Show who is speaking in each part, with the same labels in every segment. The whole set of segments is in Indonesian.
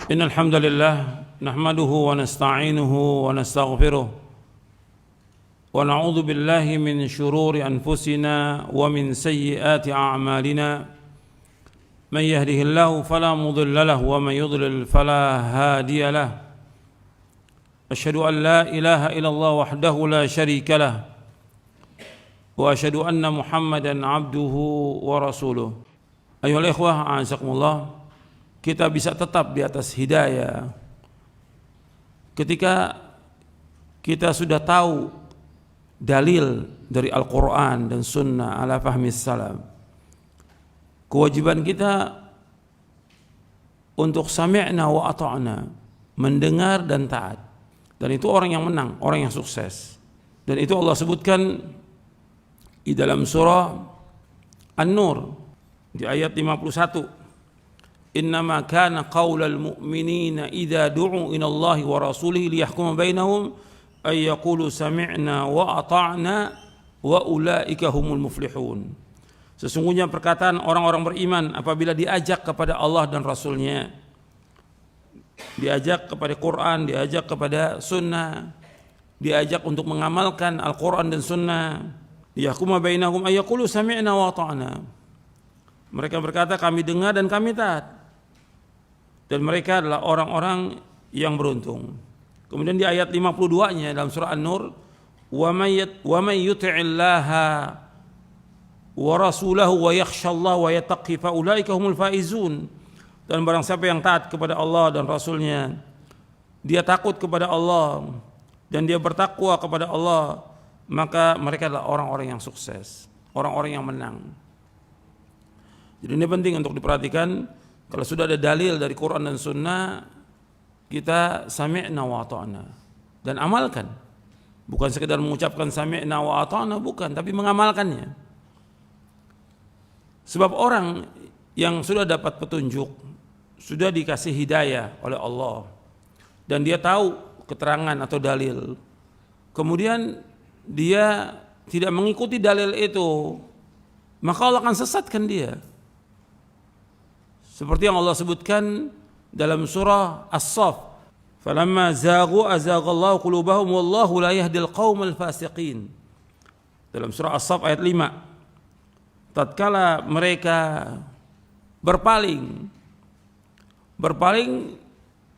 Speaker 1: إن الحمد لله نحمده ونستعينه ونستغفره ونعوذ بالله من شرور أنفسنا ومن سيئات أعمالنا من يهده الله فلا مضل له ومن يضلل فلا هادي له أشهد أن لا إله إلا الله وحده لا شريك له وأشهد أن محمدا عبده ورسوله أيها الإخوة أعزكم الله. Kita bisa tetap di atas hidayah ketika kita sudah tahu dalil dari Al-Quran dan Sunnah ala fahmi salam. Kewajiban kita untuk sami'na wa ata'na, mendengar dan taat. Dan itu orang yang menang, orang yang sukses. Dan itu Allah sebutkan di dalam surah An-Nur di ayat 51. Innama kana qaulal mu'minina idza du'u ila Allahi wa rasulihi liyahkuma bainahum ay yaqulu sami'na wa ata'na wa ulaika humul muflihun. Sesungguhnya perkataan orang-orang beriman apabila diajak kepada Allah dan Rasulnya, diajak kepada Quran, diajak kepada Sunnah, diajak untuk mengamalkan Al-Quran dan Sunnah, liyahkuma bainahum ay yaqulu sami'na wa ata'na. Mereka berkata kami dengar dan kami taat. Dan mereka adalah orang-orang yang beruntung. Kemudian di ayat 52-nya dalam surah An-Nur, wa may yuti'illaha wa rasulahu wa yakhshallaha wa yattaqi fa ulaika humul faizun. Dan barang siapa yang taat kepada Allah dan Rasulnya, dia takut kepada Allah dan dia bertakwa kepada Allah, maka mereka adalah orang-orang yang sukses, orang-orang yang menang. Jadi ini penting untuk diperhatikan. Kalau sudah ada dalil dari Quran dan Sunnah, kita sami'na wa ata'na dan amalkan. Bukan sekedar mengucapkan sami'na wa ata'na, bukan, tapi mengamalkannya. Sebab orang yang sudah dapat petunjuk, sudah dikasih hidayah oleh Allah, dan dia tahu keterangan atau dalil, kemudian dia tidak mengikuti dalil itu, maka Allah akan sesatkan dia. Seperti yang Allah sebutkan dalam surah As-Saff, falamma zaghu azaghallahu qulubahum wallahu la yahdil qaumal fasiqin. Dalam surah As-Saff ayat 5, tatkala mereka berpaling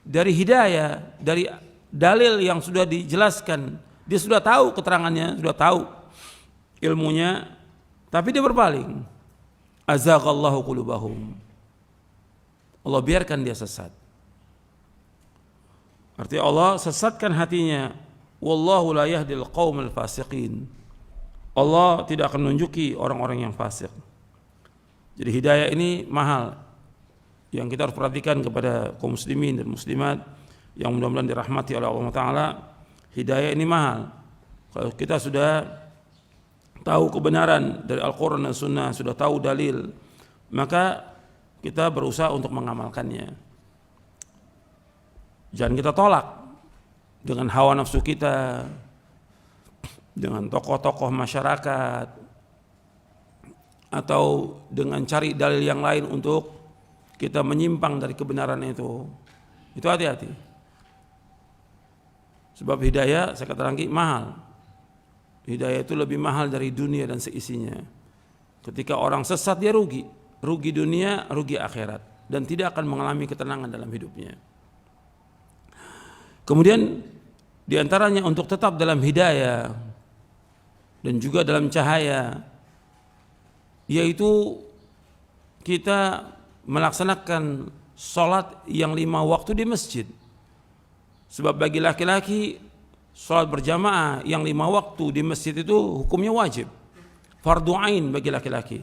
Speaker 1: dari hidayah, dari dalil yang sudah dijelaskan, dia sudah tahu keterangannya, sudah tahu ilmunya, tapi dia berpaling, azaghallahu qulubahum, Allah biarkan dia sesat. Artinya Allah sesatkan hatinya. Wallahu la yahdil qaumal fasiqin. Allah tidak akan menunjuki orang-orang yang fasik. Jadi hidayah ini mahal, yang kita harus perhatikan kepada kaum muslimin dan muslimat yang mudah-mudahan dirahmati oleh Allah Ta'ala. Hidayah ini mahal. Kalau kita sudah tahu kebenaran dari Al-Quran dan Sunnah, sudah tahu dalil, maka kita berusaha untuk mengamalkannya. Jangan kita tolak dengan hawa nafsu kita, dengan tokoh-tokoh masyarakat, atau dengan cari dalil yang lain untuk kita menyimpang dari kebenaran itu. Itu hati-hati. Sebab hidayah, saya katakan lagi, mahal. Hidayah itu lebih mahal dari dunia dan seisinya. Ketika orang sesat, dia rugi dunia, rugi akhirat, dan tidak akan mengalami ketenangan dalam hidupnya. Kemudian diantaranya untuk tetap dalam hidayah dan juga dalam cahaya, yaitu kita melaksanakan sholat yang 5 waktu di masjid. Sebab bagi laki-laki sholat berjamaah yang 5 waktu di masjid itu hukumnya wajib, fardu ain bagi laki-laki.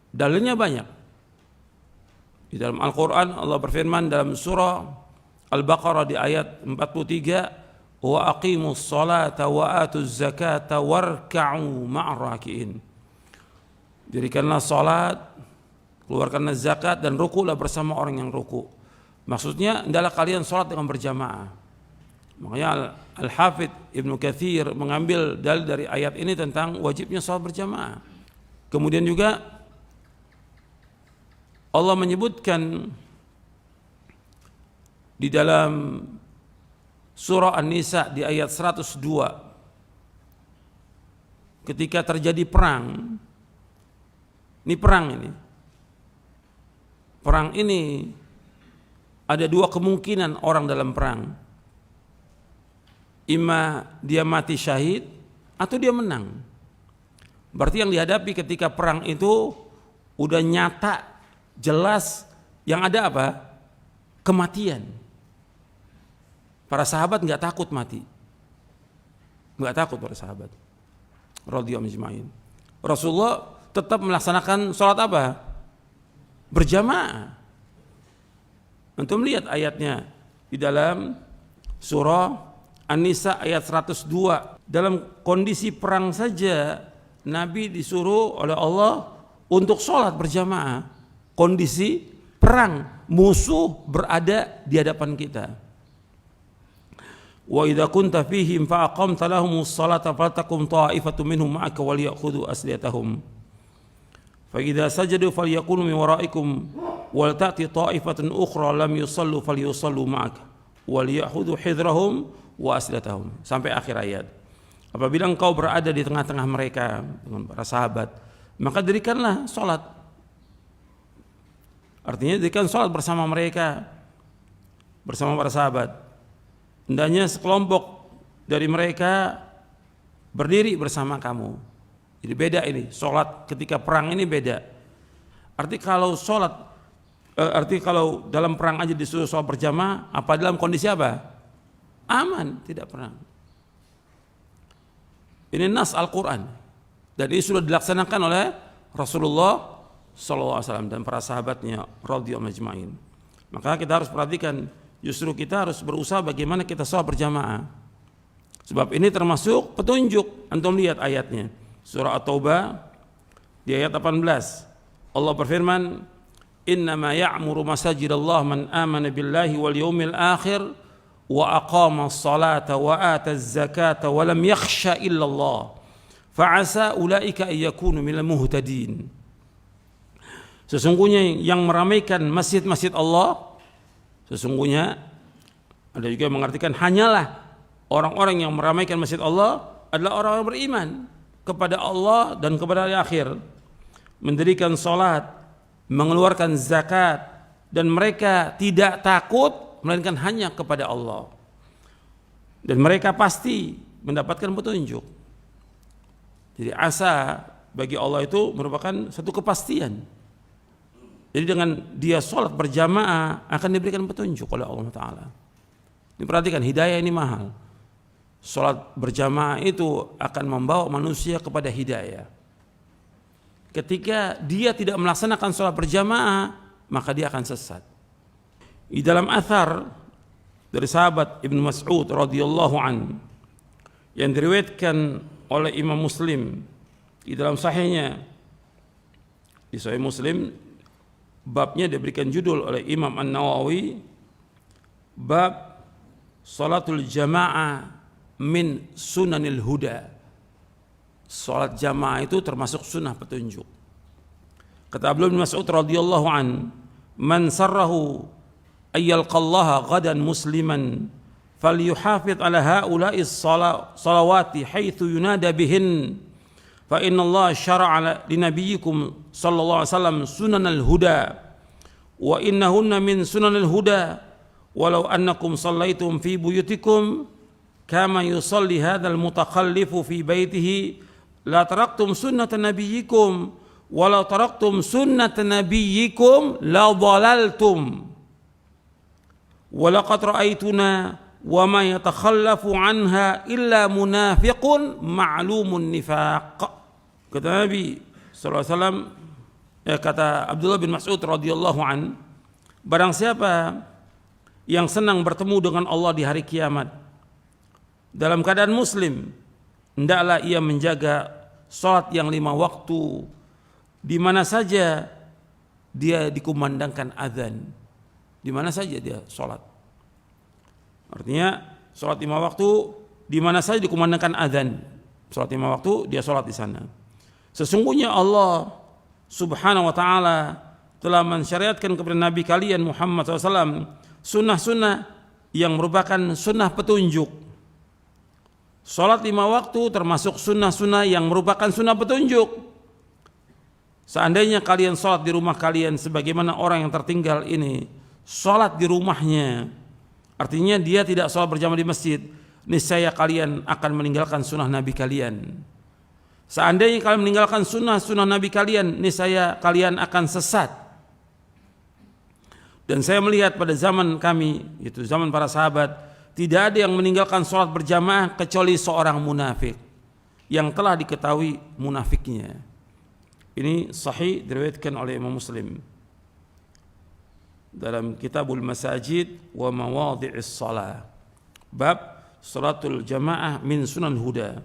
Speaker 1: Dalilnya banyak. Di dalam Al-Quran Allah berfirman dalam surah Al-Baqarah di ayat 43, wa aqimus salata wa atuz zakata warka'u ma'ar raki'in. Dirikanlah salat, keluarkanlah zakat, dan rukuklah bersama orang yang rukuk. Maksudnya adalah kalian salat dengan berjamaah. Makanya Al-Hafidh Ibnu Katsir mengambil dalil dari ayat ini tentang wajibnya salat berjamaah. Kemudian juga Allah menyebutkan di dalam surah An-Nisa di ayat 102 ketika terjadi perang. Ini perang ini ada dua kemungkinan orang dalam perang. Ima dia mati syahid atau dia menang. Berarti yang dihadapi ketika perang itu udah nyata, jelas, yang ada apa? Kematian. Para sahabat nggak takut mati, nggak takut para sahabat radhiyallahu ajma'in. Rasulullah tetap melaksanakan sholat apa? Berjamaah. Antum lihat ayatnya di dalam surah An-Nisa ayat 102. Dalam kondisi perang saja Nabi disuruh oleh Allah untuk sholat berjamaah. Kondisi perang, musuh berada di hadapan kita. Wa idza kunta fihim fa aqamta lahumus salata faltakum ta'ifatun minhum ma'aka walyakhudhu asliyatahum fa idza sajadu falyakunu min wara'ikum wal ta'ti ta'ifatun ukhra lam yusallu falyusallu ma'aka walyakhudhu hidrahum wa asliyatahum, sampai akhir ayat. Apabila engkau berada di tengah-tengah mereka dengan para sahabat, maka dirikanlah salat. Artinya dirikan salat bersama mereka, bersama para sahabat. Hendaknya sekelompok dari mereka berdiri bersama kamu. Jadi beda ini, sholat ketika perang ini beda. Arti kalau dalam perang aja disuruh sholat berjamaah, apa dalam kondisi apa? Aman, tidak perang. Ini nas Al-Quran. Dan ini sudah dilaksanakan oleh Rasulullah SAW dan para sahabatnya radhiyallahu ajma'in. Maka kita harus perhatikan, justru kita harus berusaha bagaimana kita sholat berjamaah. Sebab ini termasuk petunjuk. Antum lihat ayatnya. Surah At-Taubah di ayat 18. Allah berfirman, "Innama ya'muru masajidallah man amana billahi wal yawmil akhir wa aqama as-salata wa ata az-zakata wa lam yakhsha illa Allah. Fa'asa ulaika ay yakunu minal muhtadin." Sesungguhnya yang meramaikan masjid-masjid Allah, sesungguhnya ada juga yang mengartikan hanyalah orang-orang yang meramaikan masjid Allah adalah orang-orang beriman kepada Allah dan kepada hari akhir, mendirikan salat, mengeluarkan zakat, dan mereka tidak takut melainkan hanya kepada Allah, dan mereka pasti mendapatkan petunjuk. Jadi asa bagi Allah itu merupakan satu kepastian. Jadi dengan dia sholat berjamaah akan diberikan petunjuk oleh Allah Ta'ala. Diperhatikan, hidayah ini mahal. Sholat berjamaah itu akan membawa manusia kepada hidayah. Ketika dia tidak melaksanakan sholat berjamaah, maka dia akan sesat. Di dalam athar dari sahabat Ibnu Mas'ud radhiyallahu an yang diriwayatkan oleh Imam Muslim di dalam sahihnya, di Sahih Muslim, babnya diberikan judul oleh Imam An-Nawawi, bab salatul jamaah min sunanil huda. Salat jamaah itu termasuk sunnah petunjuk. Kata Abdullah bin Mas'ud radhiyallahu an, "Man sarrahu ayyalqallaha ghadan musliman falyuhafidh ala haula'i salawati haitsu yunada bihin fa inna Allah syara'a li nabiyyikum sallallahu alaihi wasallam sunanal huda wa innahunna min sunanil huda walau annakum sallaitum fi buyutikum kama yusalli hadzal mutakhallifu fi baitihi la taraktum sunnata nabiyyikum walau taraktum sunnata nabiyyikum la dhalaltum wa laqad ra'aituna wa ma yatakhallafu anha illa munafiqun ma'lumun nifaq." Kata Nabi sallallahu alaihi wasallam, kata Abdullah bin Mas'ud radhiyallahu an, barang siapa yang senang bertemu dengan Allah di hari kiamat dalam keadaan muslim, hendaklah ia menjaga salat yang 5 waktu di mana saja dia dikumandangkan azan, di mana saja dia salat. Artinya salat 5 waktu di mana saja dikumandangkan azan, salat 5 waktu dia salat di sana. Sesungguhnya Allah Subhanahu wa ta'ala telah mensyariatkan kepada Nabi kalian Muhammad SAW sunnah-sunnah yang merupakan sunnah petunjuk. Salat 5 waktu termasuk sunnah-sunnah yang merupakan sunnah petunjuk. Seandainya kalian salat di rumah kalian sebagaimana orang yang tertinggal ini salat di rumahnya, artinya dia tidak salat berjamaah di masjid, niscaya kalian akan meninggalkan sunnah Nabi kalian. Seandainya kalian meninggalkan sunnah Nabi kalian, niscaya kalian akan sesat. Dan saya melihat pada zaman kami, itu zaman para sahabat, tidak ada yang meninggalkan sholat berjamaah kecuali seorang munafik yang telah diketahui munafiknya. Ini sahih diriwayatkan oleh Imam Muslim dalam Kitabul Masajid wa Mawadhi'is Shalah, bab salatul jamaah min sunan huda.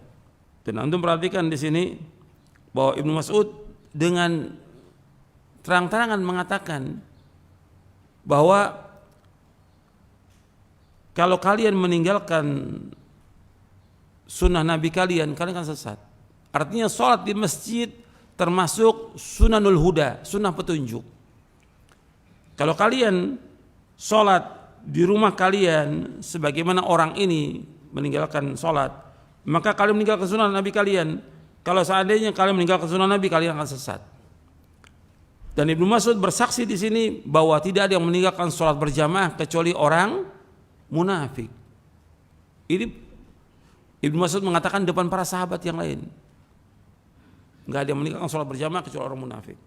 Speaker 1: Dan antum perhatikan di sini bahwa Ibnu Mas'ud dengan terang-terangan mengatakan bahwa kalau kalian meninggalkan sunnah Nabi kalian, kalian akan sesat. Artinya sholat di masjid termasuk sunanul huda, sunnah petunjuk. Kalau kalian sholat di rumah kalian sebagaimana orang ini meninggalkan sholat, maka kalian meninggalkan sunnah Nabi kalian. Kalau seandainya kalian meninggalkan sunnah Nabi, kalian akan sesat. Dan Ibnu Mas'ud bersaksi di sini bahwa tidak ada yang meninggalkan sholat berjamaah kecuali orang munafik. Ini Ibnu Mas'ud mengatakan depan para sahabat yang lain. Enggak ada yang meninggalkan sholat berjamaah kecuali orang munafik.